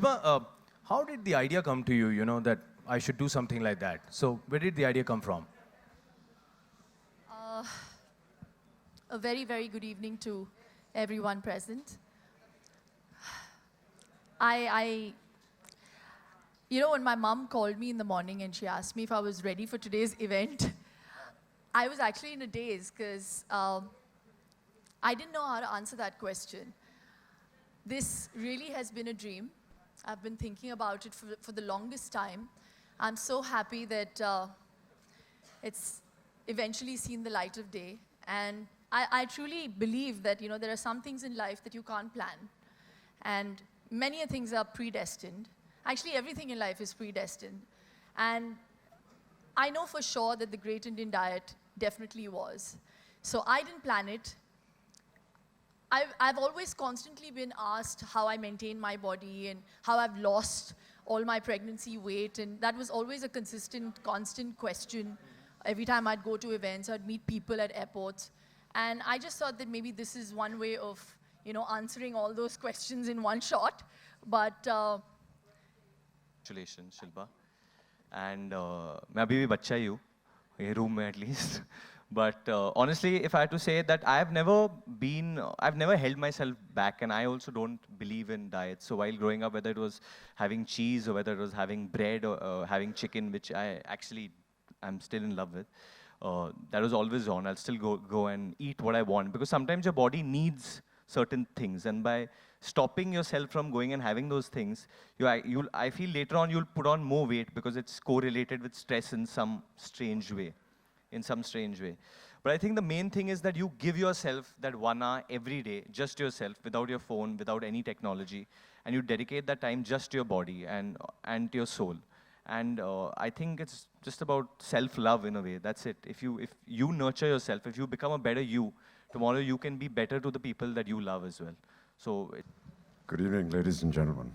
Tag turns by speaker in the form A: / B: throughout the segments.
A: Shilpa, how did the idea come to you, that I should do something like that? So where did the idea come from?
B: A very, very good evening to everyone present. When my mom called me in the morning and she asked me if I was ready for today's event, I was actually in a daze because I didn't know how to answer that question. This really has been a dream. I've been thinking about it for the longest time. I'm so happy that it's eventually seen the light of day. And I truly believe that there are some things in life that you can't plan. And many things are predestined. Actually, everything in life is predestined. And I know for sure that the Great Indian Diet definitely was. So I didn't plan it. I've always constantly been asked how I maintain my body and how I've lost all my pregnancy weight. And that was always a constant question. Every time I'd go to events, I'd meet people at airports. And I just thought that maybe this is one way of, answering all those questions in one shot. But
C: Congratulations, Shilpa. And मैं अभी भी बच्चा ही हूँ, ये room में at least. But honestly, if I had to say that I've never held myself back, and I also don't believe in diets. So while growing up, whether it was having cheese or whether it was having bread or having chicken, which I'm still in love with, that was always on. I'll still go and eat what I want, because sometimes your body needs certain things, and by stopping yourself from going and having those things, I feel later on you'll put on more weight because it's correlated with stress in some strange way. But I think the main thing is that you give yourself that 1 hour every day, just yourself, without your phone, without any technology, and you dedicate that time just to your body and to your soul. And I think it's just about self-love in a way. That's it. If you nurture yourself, if you become a better you, tomorrow you can be better to the people that you love as well. So.
D: Good evening, ladies and gentlemen.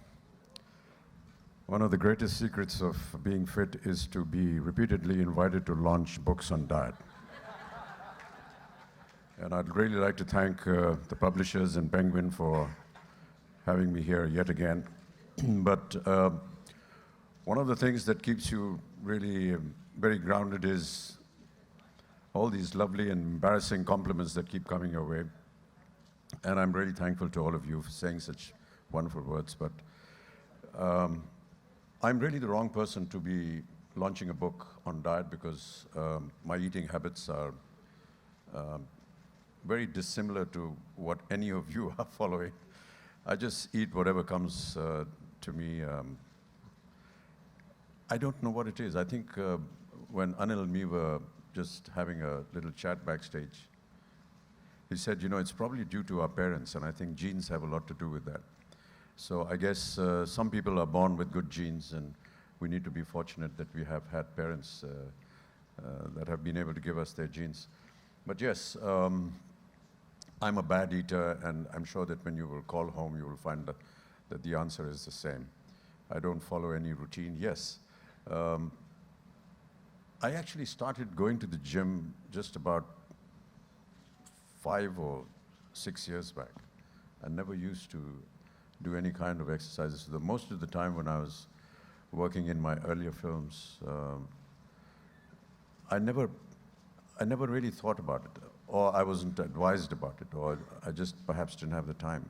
D: One of the greatest secrets of being fit is to be repeatedly invited to launch books on diet. And I'd really like to thank the publishers and Penguin for having me here yet again. But one of the things that keeps you really very grounded is all these lovely and embarrassing compliments that keep coming your way. And I'm really thankful to all of you for saying such wonderful words. But I'm really the wrong person to be launching a book on diet, because my eating habits are very dissimilar to what any of you are following. I just eat whatever comes to me. I don't know what it is. I think when Anil and me were just having a little chat backstage, he said, it's probably due to our parents, and I think genes have a lot to do with that. So I guess some people are born with good genes, and we need to be fortunate that we have had parents that have been able to give us their genes. But yes, I'm a bad eater, and I'm sure that when you will call home, you will find that the answer is the same. I don't follow any routine. Yes. I actually started going to the gym just about 5 or 6 years back. I never used to do any kind of exercises. Most of the time when I was working in my earlier films, I never really thought about it, or I wasn't advised about it, or I just perhaps didn't have the time.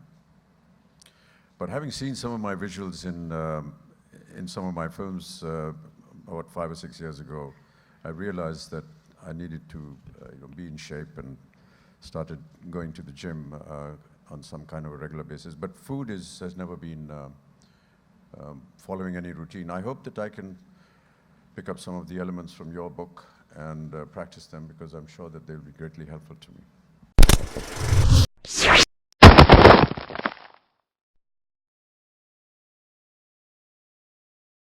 D: But having seen some of my visuals in some of my films about 5 or 6 years ago, I realized that I needed to be in shape, and started going to the gym on some kind of a regular basis. But food has never been following any routine. I hope that I can pick up some of the elements from your book and practice them, because I'm sure that they'll be greatly helpful to me.